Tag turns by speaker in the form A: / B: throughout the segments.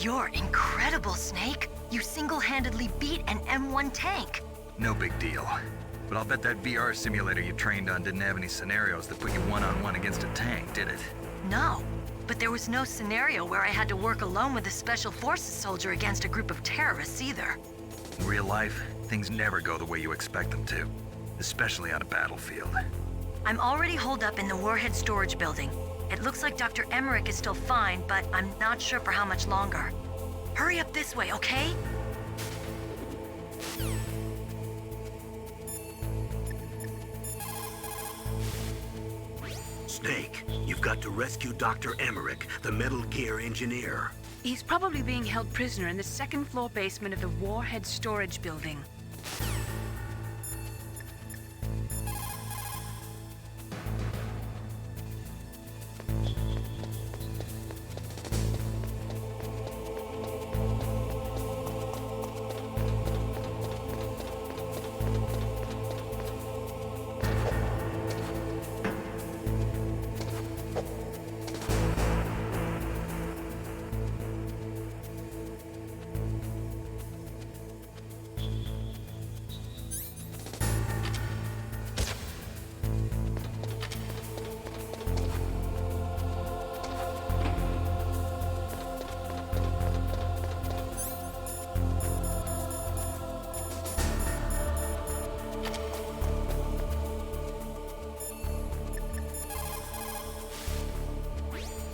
A: You're incredible, Snake. You single-handedly beat an M1 tank.
B: No big deal. But I'll bet that VR simulator you trained on didn't have any scenarios that put you one-on-one against a tank, did it?
A: No, but there was no scenario where I had to work alone with a Special Forces soldier against a group of terrorists either.
B: In real life, things never go the way you expect them to, especially on a battlefield.
A: I'm already holed up in the Warhead storage building. It looks like Dr. Emmerich is still fine, but I'm not sure for how much longer. Hurry up this way, okay?
C: Snake, you've got to rescue Dr. Emmerich, the Metal Gear engineer.
D: He's probably being held prisoner in the second-floor basement of the Warhead storage building.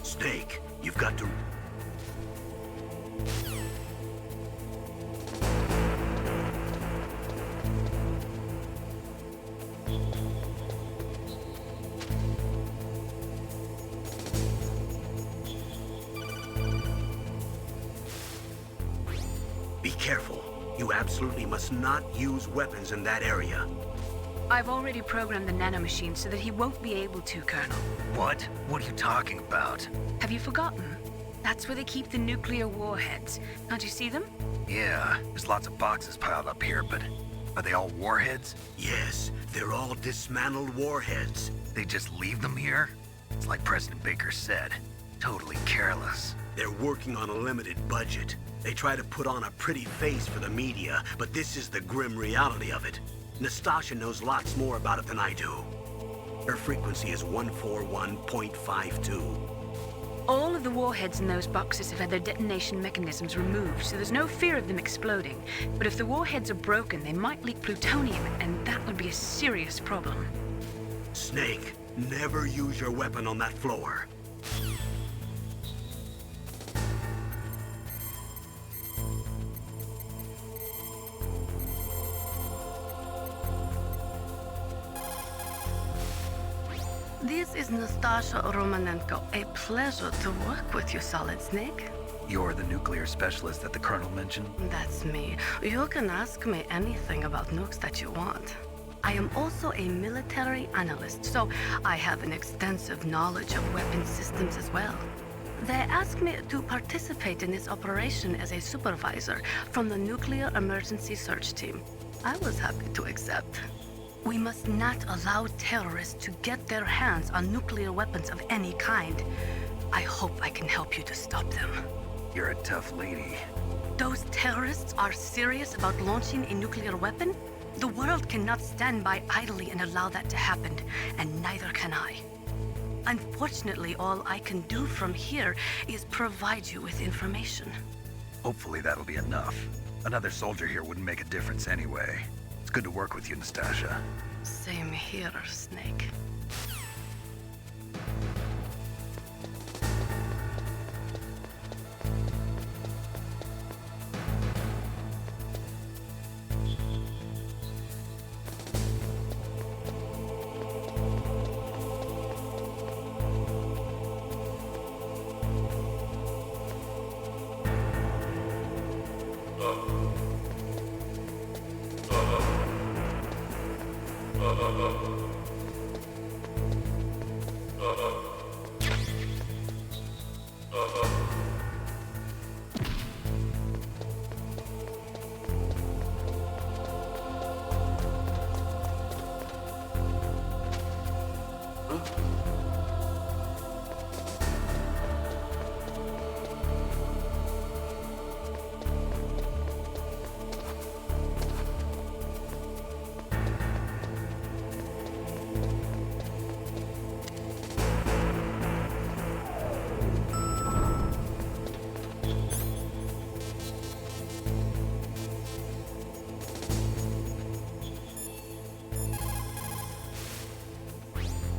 C: Snake, you've got to... Be careful. You absolutely must not use weapons in that area.
D: I've already programmed the nanomachine so that he won't be able to, Colonel.
B: What? What are you talking about?
D: Have you forgotten? That's where they keep the nuclear warheads. Can't you see them?
B: Yeah, there's lots of boxes piled up here, but are they all warheads?
C: Yes, they're all dismantled warheads.
B: They just leave them here? It's like President Baker said, totally careless.
C: They're working on a limited budget. They try to put on a pretty face for the media, but this is the grim reality of it. Nastasha knows lots more about it than I do. Her frequency is 141.52.
D: All of the warheads in those boxes have had their detonation mechanisms removed, so there's no fear of them exploding. But if the warheads are broken, they might leak plutonium, and that would be a serious problem.
C: Snake, never use your weapon on that floor.
E: This is Nastasha Romanenko. A pleasure to work with you, Solid Snake.
B: You're the nuclear specialist that the Colonel mentioned?
E: That's me. You can ask me anything about nukes that you want. I am also a military analyst, so I have an extensive knowledge of weapon systems as well. They asked me to participate in this operation as a supervisor from the Nuclear Emergency Search Team. I was happy to accept. We must not allow terrorists to get their hands on nuclear weapons of any kind. I hope I can help you to stop them.
B: You're a tough lady.
E: Those terrorists are serious about launching a nuclear weapon? The world cannot stand by idly and allow that to happen, and neither can I. Unfortunately, all I can do from here is provide you with information.
B: Hopefully that'll be enough. Another soldier here wouldn't make a difference anyway. It's good to work with you, Nastasha.
E: Same here, Snake.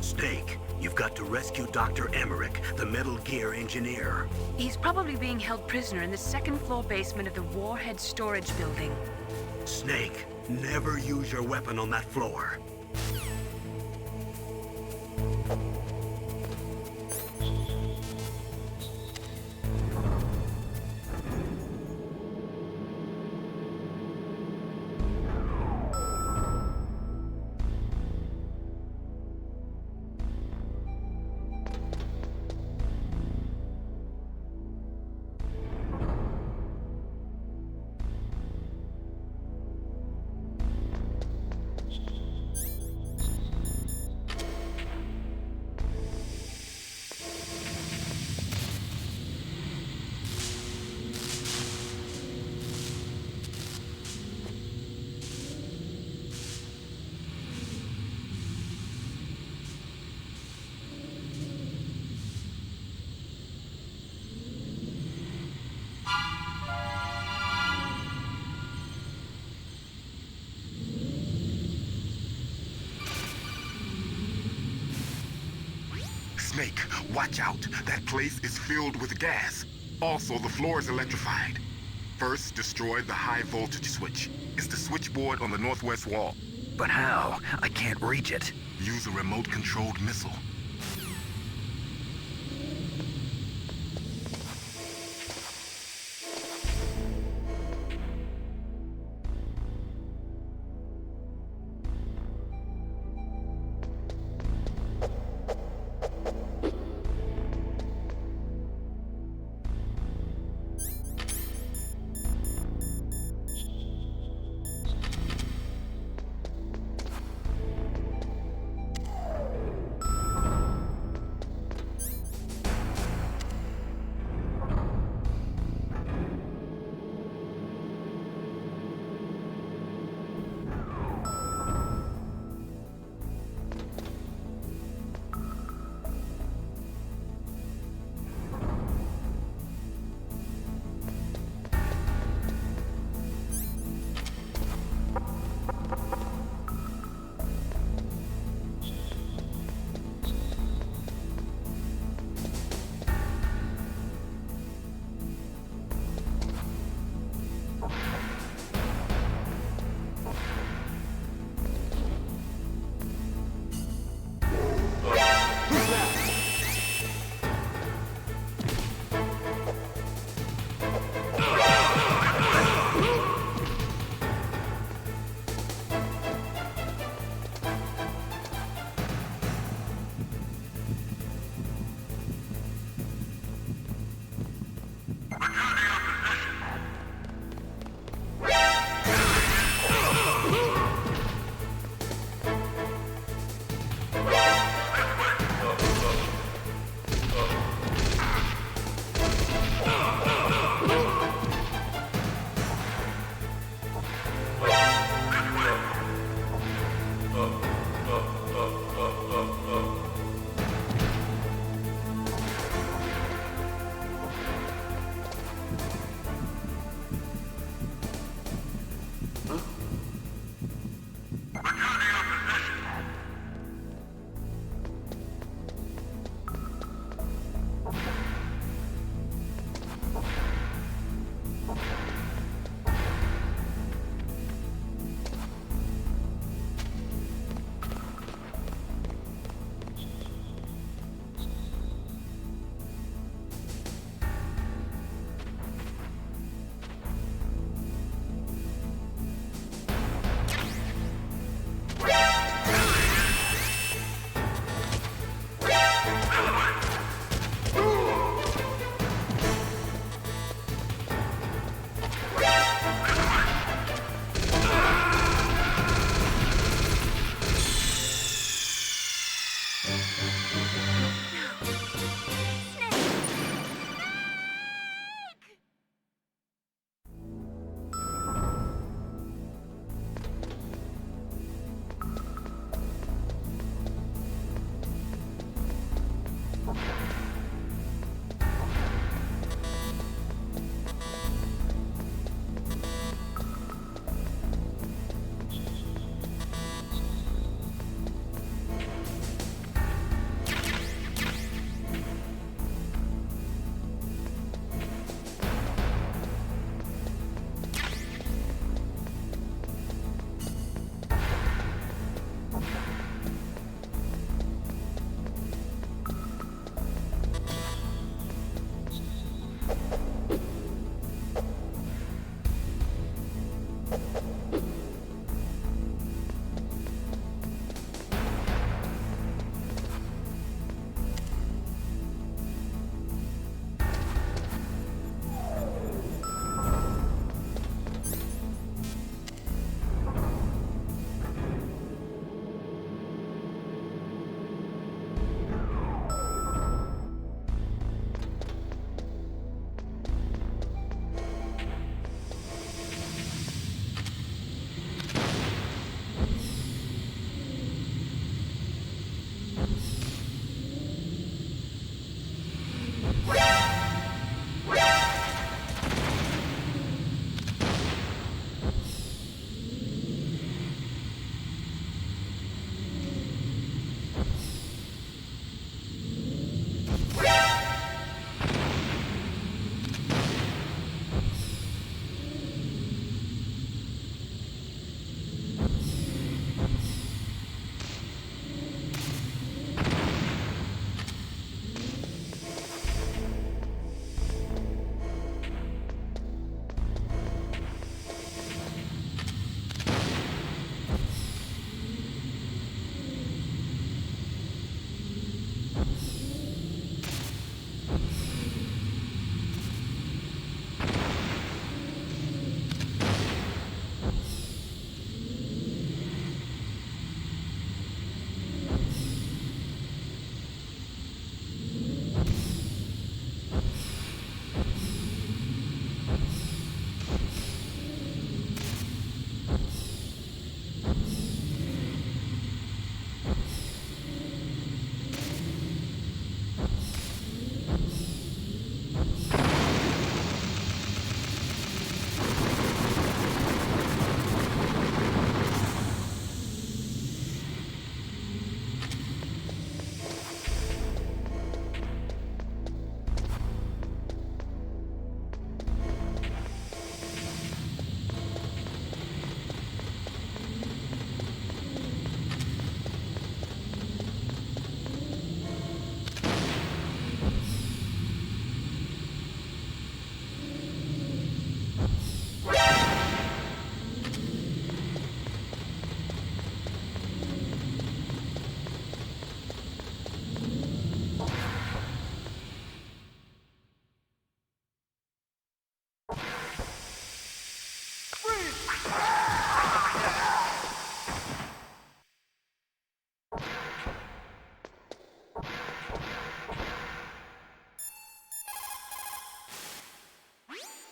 C: Snake, you've got to rescue Dr. Emmerich, the Metal Gear engineer.
D: He's probably being held prisoner in the second-floor basement of the Warhead storage building.
C: Snake, never use your weapon on that floor.
F: Snake, watch out. That place is filled with gas. Also, the floor is electrified. First, destroy the high voltage switch. It's the switchboard on the northwest wall.
B: But how? I can't reach it.
F: Use a remote-controlled missile.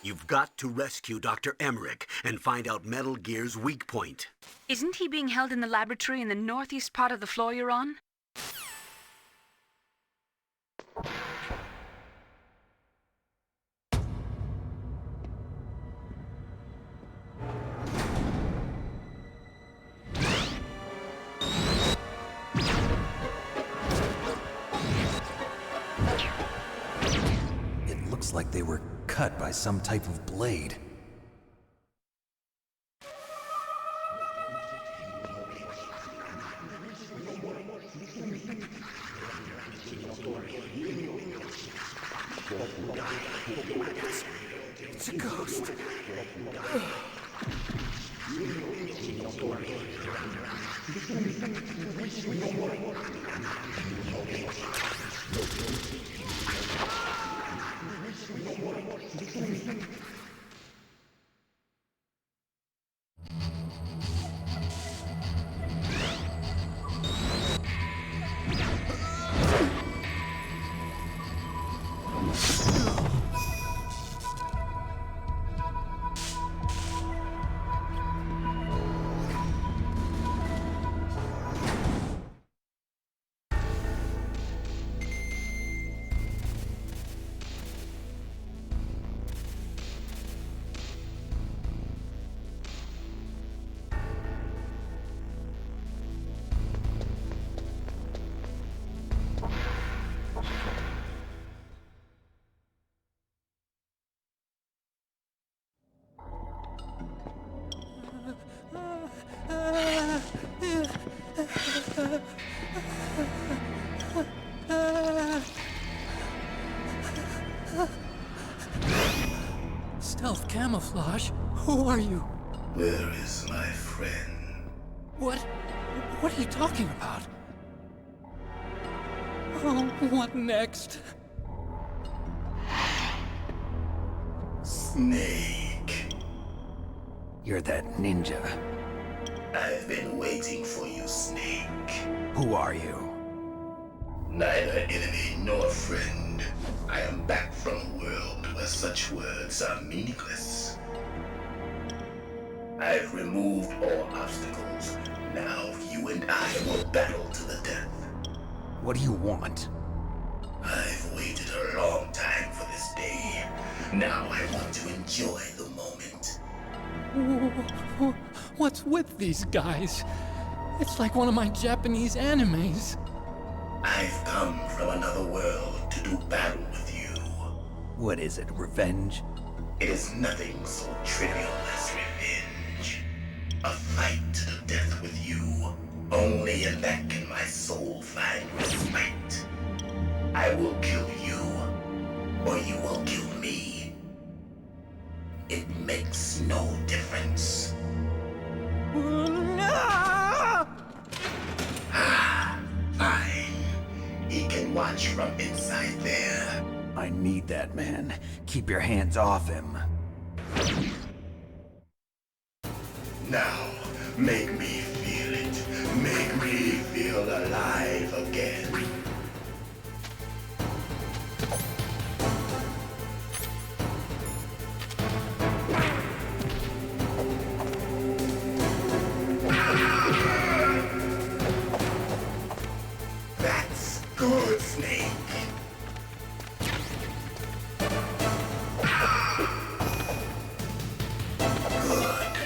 C: You've got to rescue Dr. Emmerich and find out Metal Gear's weak point.
D: Isn't he being held in the laboratory in the northeast part of the floor you're on?
G: It looks like they were cut by some type of blade. It's a ghost.
H: Stealth camouflage? Who are you?
I: Where is my friend?
H: What are you talking about? Oh, what next?
I: Snake.
G: You're that ninja.
I: I've been waiting for you, Snake.
G: Who are you?
I: Neither enemy nor friend. I am back from a world where such words are meaningless. I've removed all obstacles. Now you and I will battle to the death.
G: What do you want?
I: I've waited a long time for this day. Now I want to enjoy the moment.
H: What's with these guys? It's like one of my Japanese animes.
I: I've come from another world to to do battle with you.
G: What is it, revenge?
I: It is nothing so trivial as revenge. A fight to the death with you. Only in that can my soul find respite. I will kill you, or you will kill me. It makes no difference. Fine. He can watch from inside there.
G: I need that man. Keep your hands off him.
I: Now, make me feel it. Make me feel alive again. That's good, Snake. Good.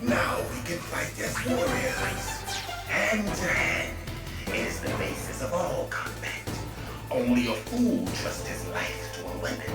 I: Now we can fight as warriors. Hand to hand. It is the basis of all combat. Only a fool trusts his life to a weapon.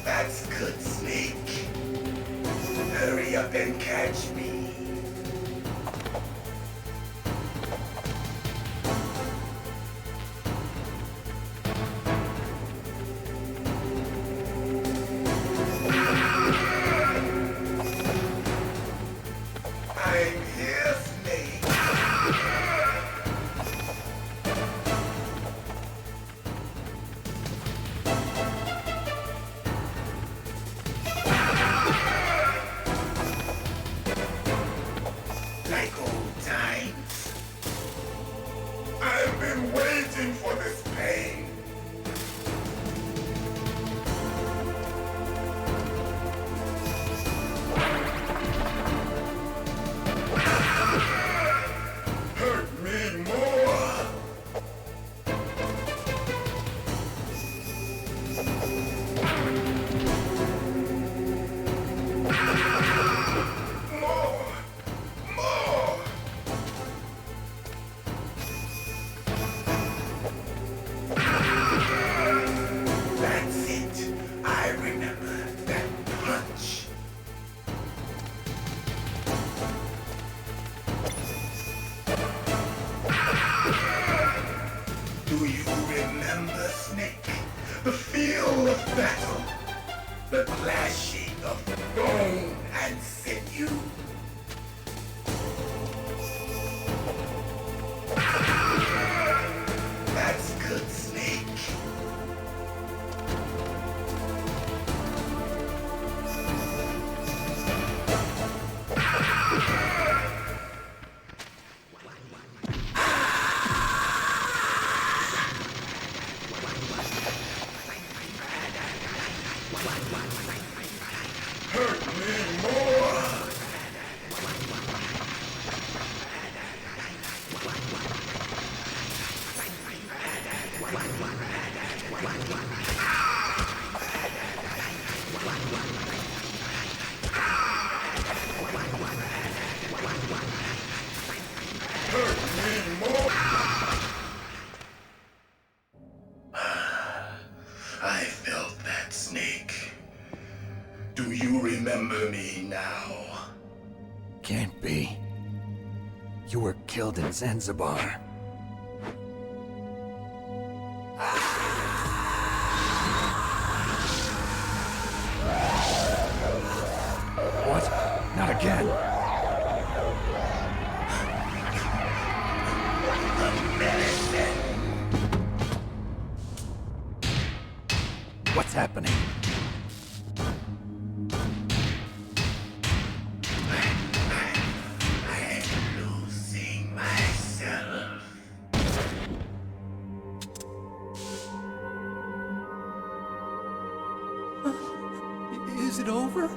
I: That's good, Snake. Hurry up and catch me. I'm here, Snake. Like old times. I've been waiting for this pain. Hurt me more. More. More. That's it. I remember that punch. Do you remember, Snake? The feel of battle. The clashing of bone and sinew. That's good, Snake. Hurt me more. Hurt me more. remember me now?
G: Can't be. You were killed in Zanzibar. What? Not again. What's happening?
I: I'm losing myself.
H: Is it over?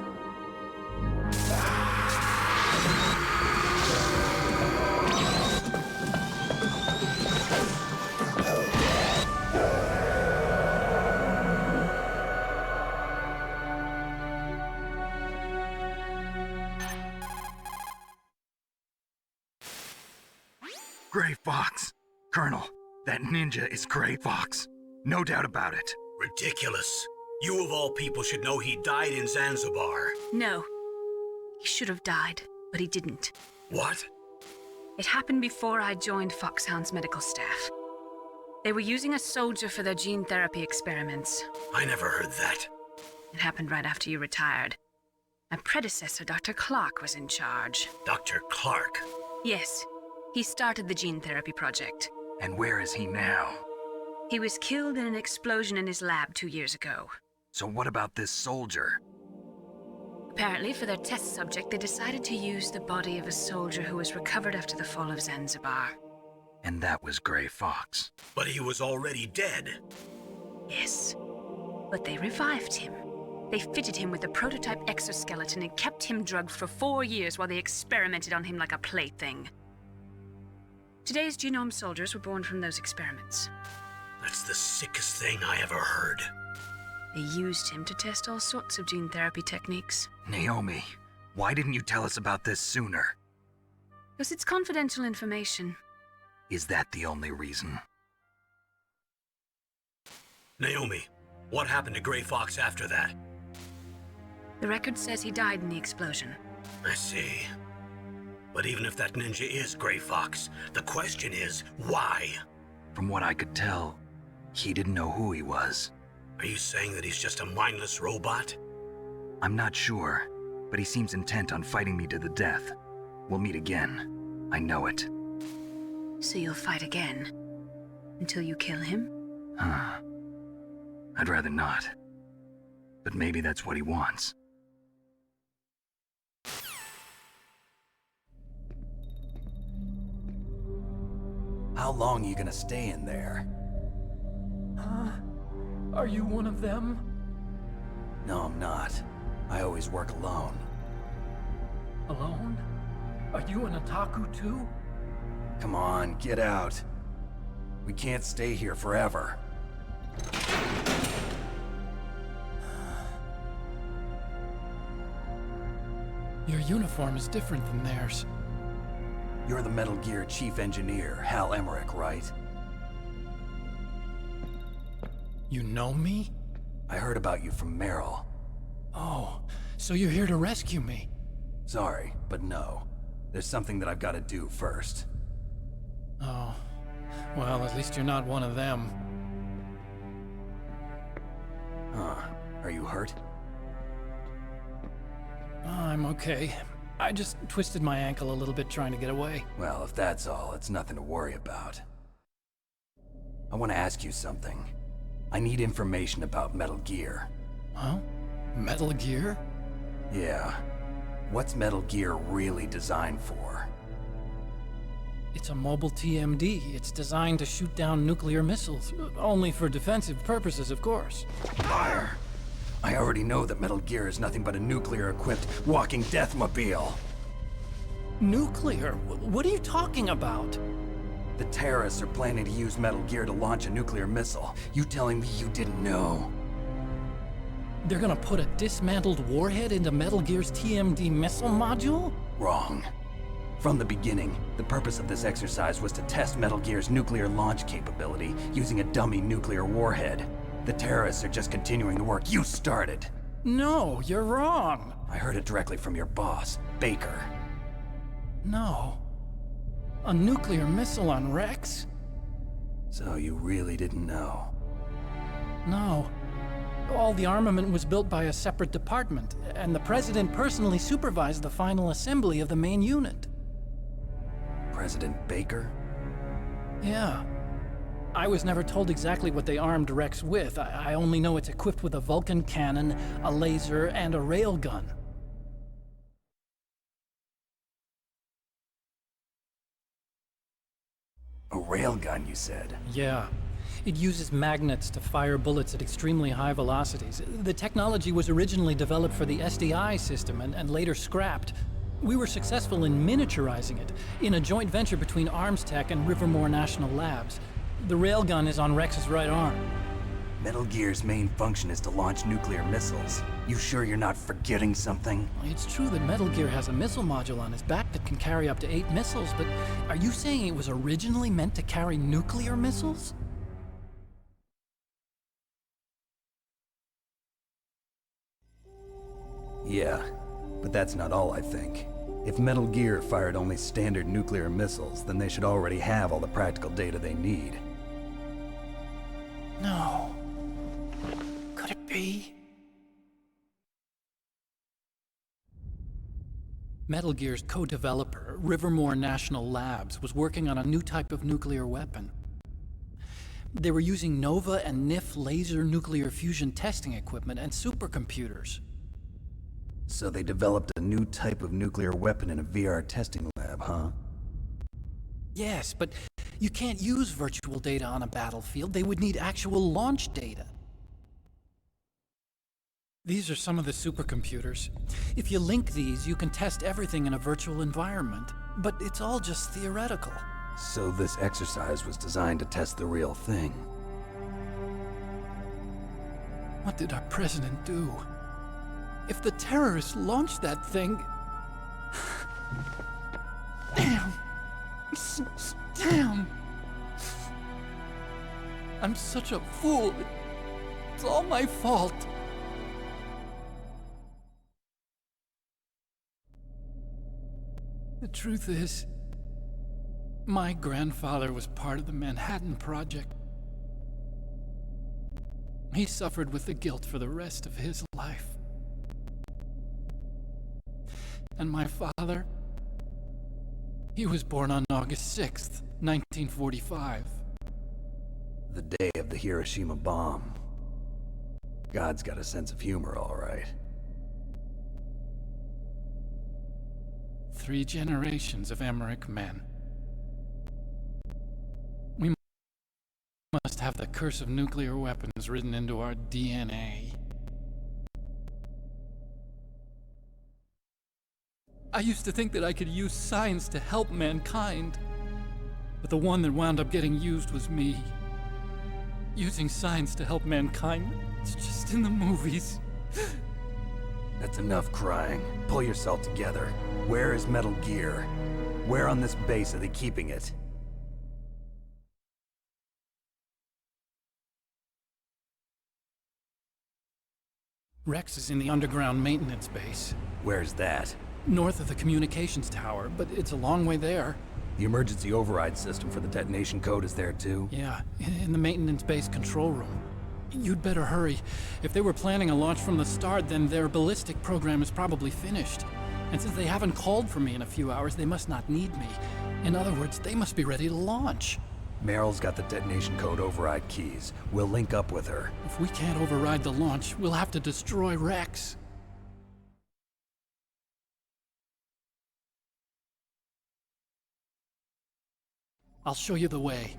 B: Gray Fox. Colonel, that ninja is Gray Fox. No doubt about it.
C: Ridiculous. You of all people should know he died in Zanzibar.
D: No. He should have died, but he didn't.
C: What?
D: It happened before I joined Foxhound's medical staff. They were using a soldier for their gene therapy experiments.
C: I never heard that.
D: It happened right after you retired. My predecessor, Dr. Clark, was in charge.
C: Dr. Clark.
D: Yes, he started the gene therapy project.
B: And where is he now?
D: He was killed in an explosion in his lab 2 years ago.
B: So what about this soldier?
D: Apparently, for their test subject, they decided to use the body of a soldier who was recovered after the fall of Zanzibar.
B: And that was Gray Fox.
C: But he was already dead.
D: Yes, but they revived him. They fitted him with a prototype exoskeleton and kept him drugged for 4 years while they experimented on him like a plaything. Today's genome soldiers were born from those experiments.
C: That's the sickest thing I ever heard.
D: They used him to test all sorts of gene therapy techniques.
B: Naomi, why didn't you tell us about this sooner?
D: Because it's confidential information.
B: Is that the only reason?
C: Naomi, what happened to Gray Fox after that?
D: The record says he died in the explosion.
C: I see. But even if that ninja is Gray Fox, the question is, why?
B: From what I could tell, he didn't know who he was.
C: Are you saying that he's just a mindless robot?
B: I'm not sure, but he seems intent on fighting me to the death. We'll meet again. I know it.
D: So you'll fight again? Until you kill him?
B: Huh. I'd rather not. But maybe that's what he wants.
G: How long are you gonna stay in there?
H: Huh? Are you one of them?
G: No, I'm not. I always work alone.
H: Alone? Are you an otaku too?
G: Come on, get out. We can't stay here forever.
H: Your uniform is different than theirs.
G: You're the Metal Gear chief engineer, Hal Emmerich, right?
H: You know me?
G: I heard about you from Meryl.
H: Oh, so you're here to rescue me?
G: Sorry, but no. There's something that I've got to do first.
H: Oh, well, at least you're not one of them.
G: Huh. Are you hurt?
H: I'm okay. I just twisted my ankle a little bit trying to get away.
G: Well, if that's all, it's nothing to worry about. I want to ask you something. I need information about Metal Gear.
H: Huh? Metal Gear?
G: Yeah. What's Metal Gear really designed for?
H: It's a mobile TMD. It's designed to shoot down nuclear missiles. Only for defensive purposes, of course.
G: Fire! I already know that Metal Gear is nothing but a nuclear-equipped walking deathmobile.
H: Nuclear? What are you talking about?
G: The terrorists are planning to use Metal Gear to launch a nuclear missile. You telling me you didn't know?
H: They're gonna put a dismantled warhead into Metal Gear's TMD missile module?
G: Wrong. From the beginning, the purpose of this exercise was to test Metal Gear's nuclear launch capability using a dummy nuclear warhead. The terrorists are just continuing the work you started.
H: No, you're wrong.
G: I heard it directly from your boss, Baker.
H: No. A nuclear missile on Rex?
G: So you really didn't know?
H: No. All the armament was built by a separate department, and the President personally supervised the final assembly of the main unit.
G: President Baker?
H: Yeah. I was never told exactly what they armed Rex with. I only know it's equipped with a Vulcan cannon, a laser, and a railgun.
G: A railgun, you said?
H: Yeah. It uses magnets to fire bullets at extremely high velocities. The technology was originally developed for the SDI system and later scrapped. We were successful in miniaturizing it in a joint venture between ArmsTech and Rivermore National Labs. The railgun is on Rex's right arm.
G: Metal Gear's main function is to launch nuclear missiles. You sure you're not forgetting something?
H: It's true that Metal Gear has a missile module on his back that can carry up to 8 missiles, but are you saying it was originally meant to carry nuclear missiles?
G: Yeah, but that's not all I think. If Metal Gear fired only standard nuclear missiles, then they should already have all the practical data they need.
H: No. Could it be? Metal Gear's co-developer, Rivermore National Labs, was working on a new type of nuclear weapon. They were using NOVA and NIF laser nuclear fusion testing equipment and supercomputers.
G: So they developed a new type of nuclear weapon in a VR testing lab, huh?
H: Yes, but you can't use virtual data on a battlefield. They would need actual launch data. These are some of the supercomputers. If you link these, you can test everything in a virtual environment. But it's all just theoretical.
G: So this exercise was designed to test the real thing.
H: What did our president do? If the terrorists launched that thing... Damn! Damn! I'm such a fool. It's all my fault. The truth is, my grandfather was part of the Manhattan Project. He suffered with the guilt for the rest of his life. And my father, he was born on August 6th, 1945.
G: The day of the Hiroshima bomb. God's got a sense of humor, all right.
H: 3 generations of Emmerich men. We must have the curse of nuclear weapons written into our DNA. I used to think that I could use science to help mankind, but the one that wound up getting used was me. Using science to help mankind, it's just in the movies.
G: That's enough crying. Pull yourself together. Where is Metal Gear? Where on this base are they keeping it?
H: Rex is in the underground maintenance base.
G: Where's that?
H: North of the communications tower, but it's a long way there.
G: The emergency override system for the detonation code is there too?
H: Yeah, in the maintenance base control room. You'd better hurry. If they were planning a launch from the start, then their ballistic program is probably finished. And since they haven't called for me in a few hours, they must not need me. In other words, they must be ready to launch.
G: Meryl's got the detonation code override keys. We'll link up with her.
H: If we can't override the launch, we'll have to destroy Rex. I'll show you the way.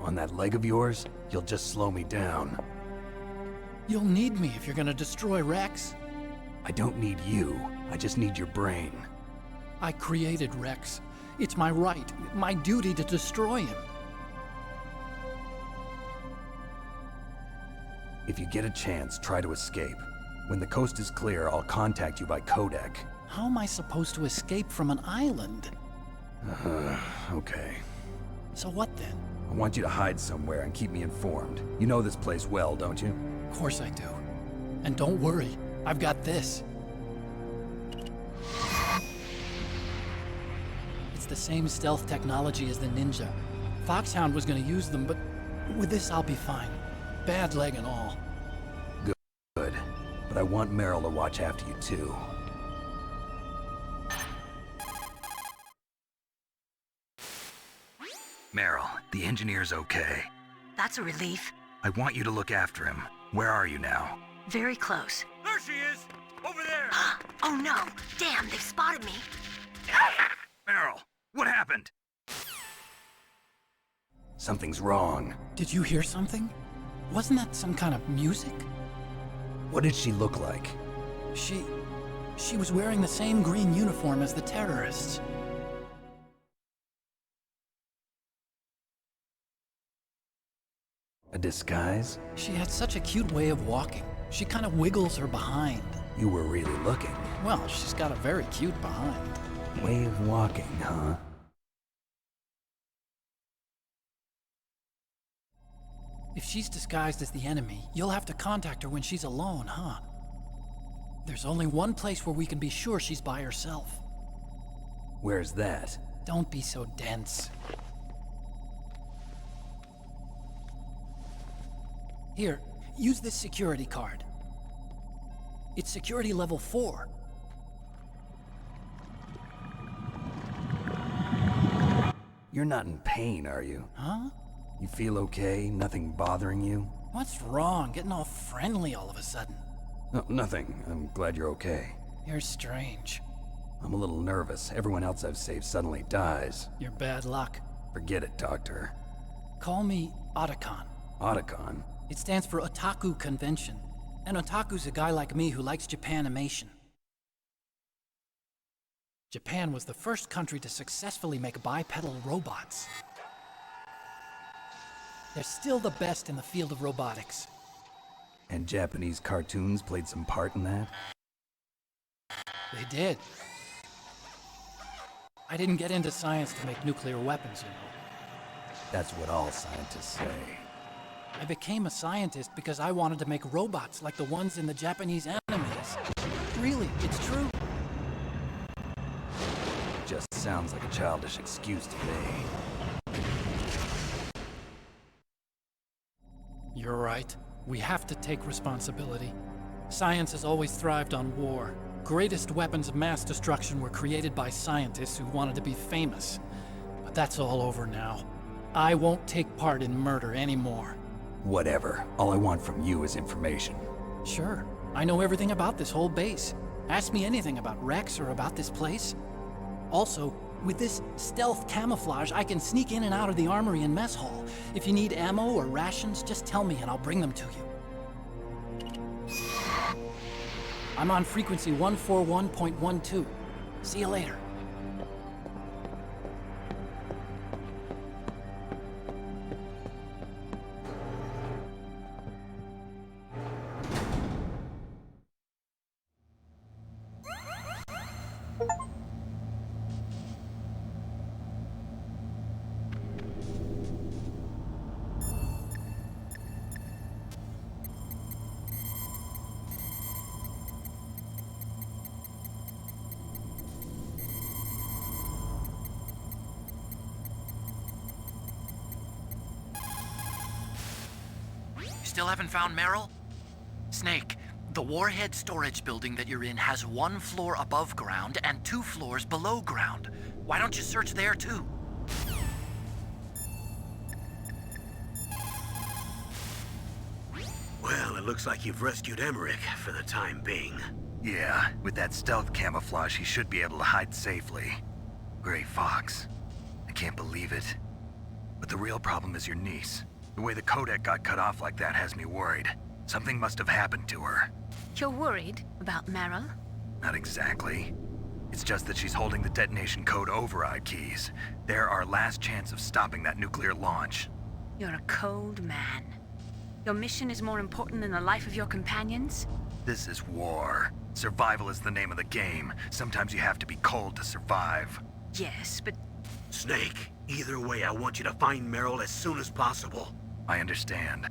G: On that leg of yours, you'll just slow me down.
H: You'll need me if you're gonna destroy Rex.
G: I don't need you. I just need your brain.
H: I created Rex. It's my right, my duty to destroy him.
G: If you get a chance, try to escape. When the coast is clear, I'll contact you by codec.
H: How am I supposed to escape from an island?
G: Okay.
H: So what then?
G: I want you to hide somewhere and keep me informed. You know this place well, don't you?
H: Of course I do. And don't worry, I've got this. It's the same stealth technology as the Ninja. Foxhound was gonna use them, but with this I'll be fine. Bad leg and all.
G: Good. But I want Meryl to watch after you too.
B: Meryl, the engineer's okay.
A: That's a relief.
B: I want you to look after him. Where are you now?
A: Very close.
C: There she is! Over there!
A: Oh no! Damn, they've spotted me.
B: Meryl, what happened?
G: Something's wrong.
H: Did you hear something? Wasn't that some kind of music?
G: What did she look like?
H: She was wearing the same green uniform as the terrorists.
G: A disguise?
H: She had such a cute way of walking. She kind of wiggles her behind.
G: You were really looking.
H: Well, she's got a very cute behind.
G: Way of walking, huh?
H: If she's disguised as the enemy, you'll have to contact her when she's alone, huh? There's only one place where we can be sure she's by herself.
G: Where's that?
H: Don't be so dense. Here, use this security card. It's security level 4.
G: You're not in pain, are you?
H: Huh?
G: You feel okay? Nothing bothering you?
H: What's wrong? Getting all friendly all of a sudden.
G: No, nothing. I'm glad you're okay.
H: You're strange.
G: I'm a little nervous. Everyone else I've saved suddenly dies.
H: You're bad luck.
G: Forget it, Doctor.
H: Call me Otacon.
G: Otacon?
H: It stands for Otaku Convention. And Otaku's a guy like me who likes Japanimation. Japan was the first country to successfully make bipedal robots. They're still the best in the field of robotics.
G: And Japanese cartoons played some part in that?
H: They did. I didn't get into science to make nuclear weapons, you know.
G: That's what all scientists say.
H: I became a scientist because I wanted to make robots like the ones in the Japanese animes. Really, it's true.
G: Just sounds like a childish excuse to me.
H: You're right. We have to take responsibility. Science has always thrived on war. Greatest weapons of mass destruction were created by scientists who wanted to be famous. But that's all over now. I won't take part in murder anymore.
G: Whatever. All I want from you is information.
H: Sure. I know everything about this whole base. Ask me anything about Rex or about this place. Also, with this stealth camouflage, I can sneak in and out of the armory and mess hall. If you need ammo or rations, just tell me and I'll bring them to you. I'm on frequency 141.12. See you later.
J: Still haven't found Meryl? Snake, the Warhead storage building that you're in has 1 floor above ground and 2 floors below ground. Why don't you search there too?
C: Well, it looks like you've rescued Emmerich for the time being.
B: Yeah, with that stealth camouflage, he should be able to hide safely. Gray Fox. I can't believe it. But the real problem is your niece. The way the codec got cut off like that has me worried. Something must have happened to her.
D: You're worried about Meryl?
B: Not exactly. It's just that she's holding the detonation code override keys. They're our last chance of stopping that nuclear launch.
D: You're a cold man. Your mission is more important than the life of your companions?
B: This is war. Survival is the name of the game. Sometimes you have to be cold to survive.
D: Yes, but...
C: Snake, either way, I want you to find Meryl as soon as possible.
B: I understand.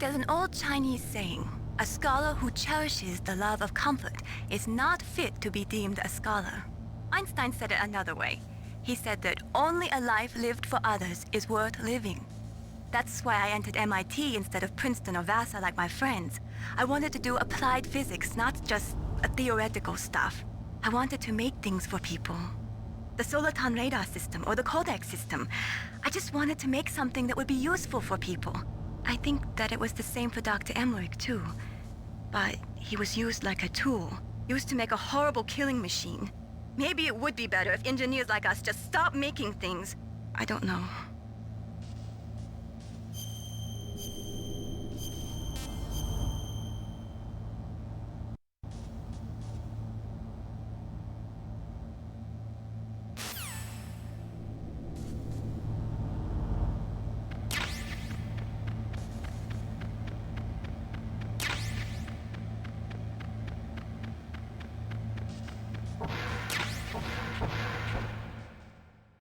E: There's an old Chinese saying, a scholar who cherishes the love of comfort is not fit to be deemed a scholar. Einstein said it another way. He said that only a life lived for others is worth living. That's why I entered MIT instead of Princeton or Vassar like my friends. I wanted to do applied physics, not just theoretical stuff. I wanted to make things for people. The Soliton radar system or the Codex system. I just wanted to make something that would be useful for people. I think that it was the same for Dr. Emmerich too. But he was used like a tool, used to make a horrible killing machine. Maybe it would be better if engineers like us just stopped making things. I don't know.